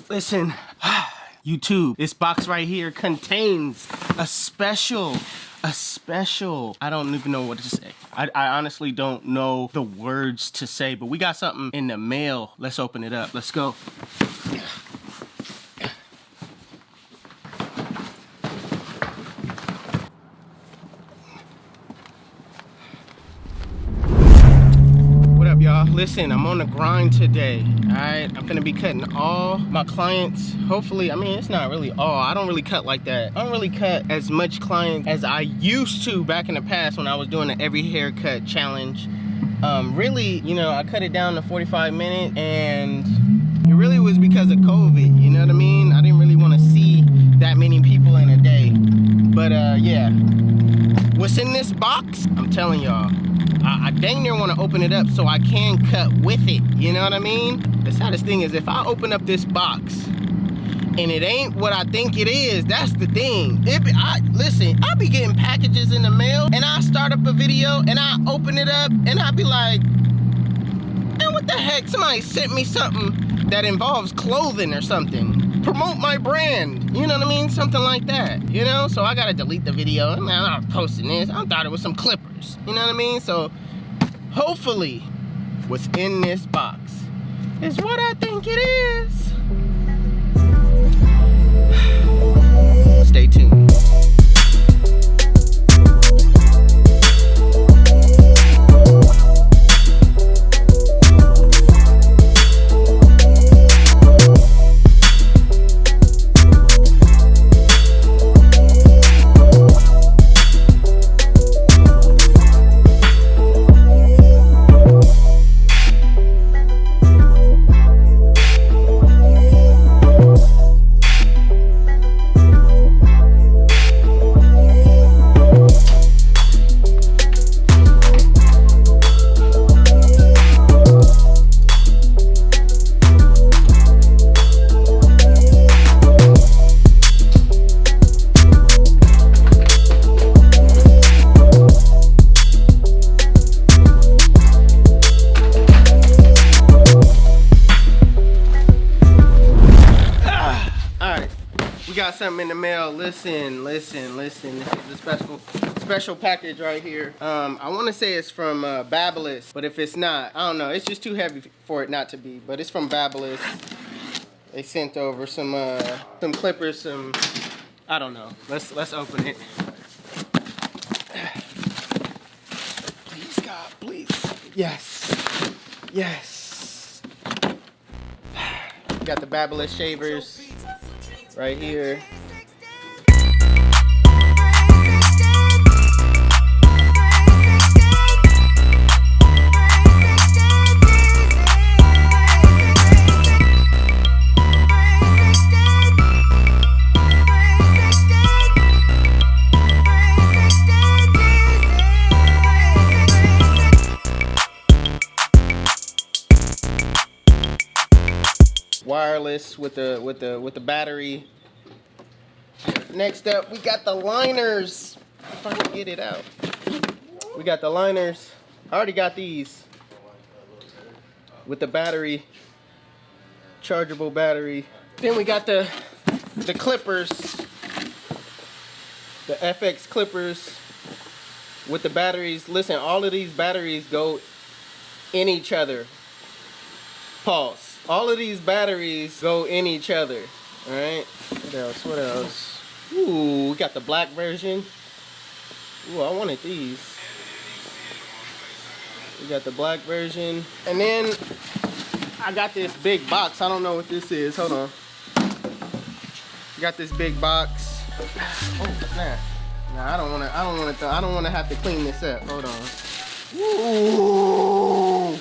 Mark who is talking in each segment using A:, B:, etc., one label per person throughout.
A: Listen, YouTube, this box right here contains a special, I don't even know what to say. I honestly don't know the words to say, but we got something in the mail. Let's open it up. Let's go. Y'all, listen, I'm on the grind today. All right, I'm gonna be cutting all my clients. Hopefully, I mean, it's not really all. I don't really cut like that. I don't really cut as much clients as I used to back in the past when I was doing the every haircut challenge. Really, you know, I cut it down to 45 minutes, and it really was because of COVID. You know what I mean? I didn't really want to see that many people in a day. But yeah, what's in this box? I'm telling y'all. I dang near want to open it up so I can cut with it, you know what I mean? The saddest thing is if I open up this box and it ain't what I think it is, that's the thing. Listen, I be getting packages in the mail and I start up a video and I open it up and I be like, man, what the heck? Somebody sent me something that involves clothing or something. Promote my brand, you know what I mean? Something like that, you know? So I gotta delete the video. Man, I'm not posting this. I thought it was some clippers, you know what I mean? So hopefully what's in this box is what I think it is. Stay tuned. Something in the mail. Listen. This is a special package right here. I want to say it's from Babyliss, but if it's not, I don't know. It's just too heavy for it not to be. But it's from Babyliss. They sent over some clippers, I don't know. Let's open it. Please, God, please. Yes. Got the Babyliss shavers right here. Wireless with the battery. Next up, we got the liners. If I can get it out. We got the liners. I already got these with the battery, chargeable battery. Then we got the clippers, the FX clippers with the batteries. Listen, all of these batteries go in each other. Pause. All of these batteries go in each other. All right. What else? Ooh, we got the black version. Ooh, I wanted these. We got the black version. And then I got this big box. I don't know what this is. Hold on. Got this big box. Oh, snap. Nah, I don't want to have to clean this up. Hold on. Ooh.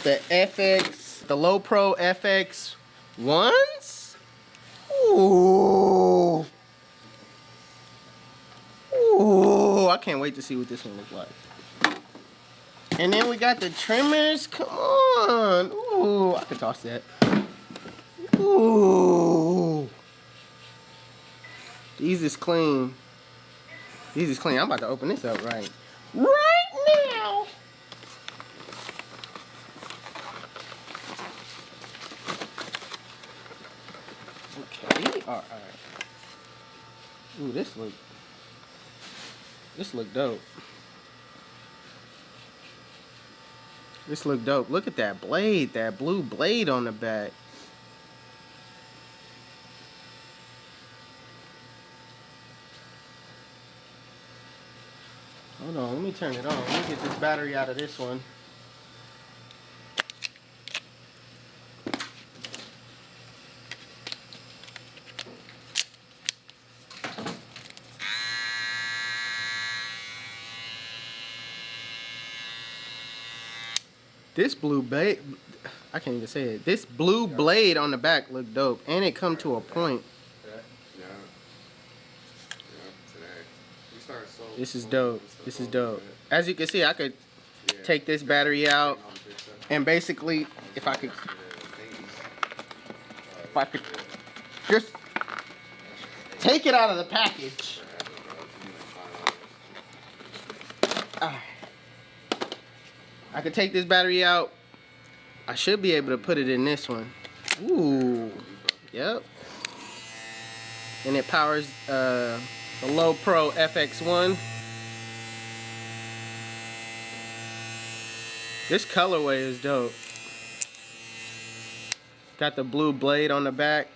A: the FX, the Low Pro FX ones. Ooh. Ooh, I can't wait to see what this one looks like. And then we got the trimmers. Come on. Ooh, I could toss that. Ooh. These is clean. These is clean. I'm about to open this up right now. Okay. All right. Ooh, this look dope. This look dope. Look at that blade, that blue blade on the back. Hold on, let me turn it on. Let me get this battery out of this one. This blue blade, I can't even say it. This blue blade on the back look dope, and it come to a point. This is dope. This is dope. As you can see, I could take this battery out, and basically, if I could just take it out of the package. I could take this battery out. I should be able to put it in this one. Ooh, yep. And it powers the Low Pro FX1. This colorway is dope. Got the blue blade on the back.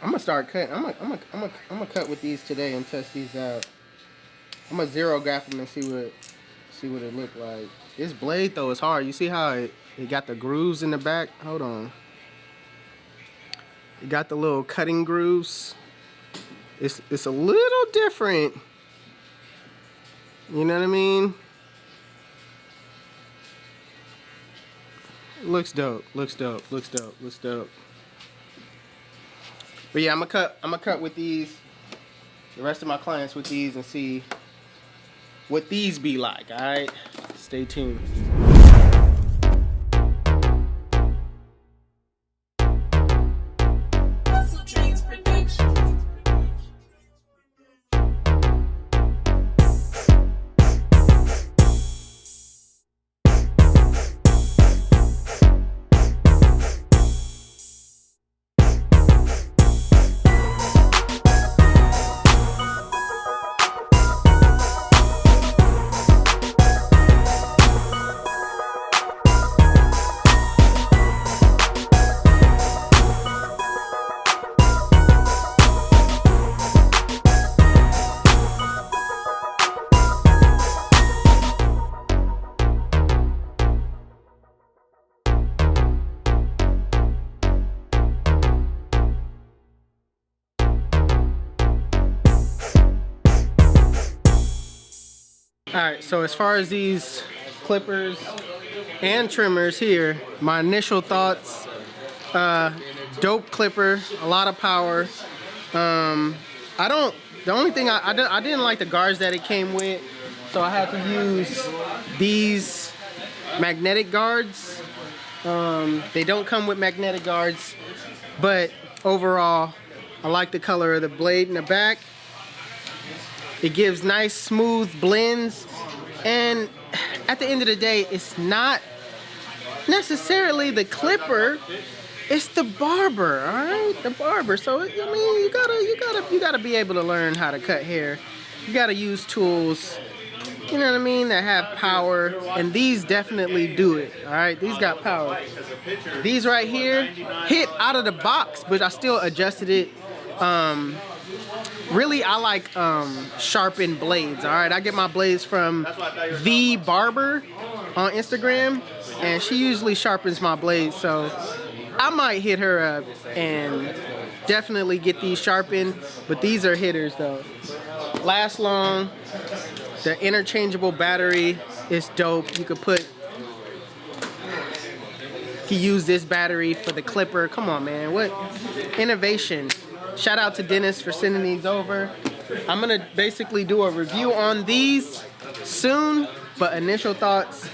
A: I'm gonna start cutting. I'm gonna cut with these today and test these out. I'm gonna zero graph them and see what it look like. This blade though is hard. You see how it got the grooves in the back? Hold on. It got the little cutting grooves. It's a little different. You know what I mean? Looks dope. Looks dope. Looks dope. Looks dope. But yeah, I'm gonna cut with these. The rest of my clients with these and see what these be like. All right, stay tuned. Alright, so as far as these clippers and trimmers here, my initial thoughts, dope clipper, a lot of power. The only thing I didn't like the guards that it came with, so I had to use these magnetic guards. They don't come with magnetic guards, but overall, I like the color of the blade in the back. It gives nice smooth blends, and at the end of the day, it's not necessarily the clipper, it's the barber, all right? The barber. So I mean, you gotta be able to learn how to cut hair. You gotta use tools, you know what I mean, that have power, and these definitely do it. All right, these got power. These right here hit out of the box, but I still adjusted it. Really, I like sharpened blades. All right, I get my blades from The Barber on Instagram, and she usually sharpens my blades, so I might hit her up and definitely get these sharpened. But these are hitters though. Last long, The interchangeable battery is dope. You could use this battery for the clipper. Come on, man. What innovation. Shout out to Dennis for sending these over. I'm gonna basically do a review on these soon, but initial thoughts,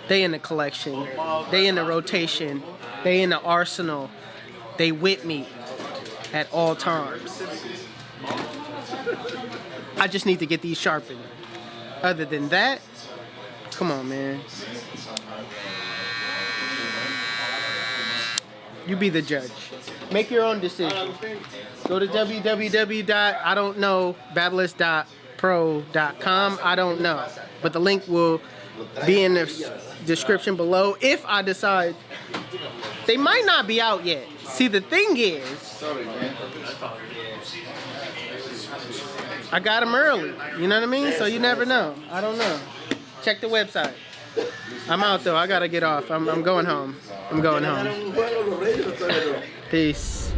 A: they in the collection, they in the rotation, they in the arsenal, they with me at all times. I just need to get these sharpened. Other than that, come on, man. You be the judge. Make your own decision. Go to www.I don't know, babblist.pro.com. I don't know. But the link will be in the description below. If I decide, they might not be out yet. See, the thing is, I got them early. You know what I mean? So you never know. I don't know. Check the website. I'm out though. I gotta get off. I'm going home. I'm going home. Peace.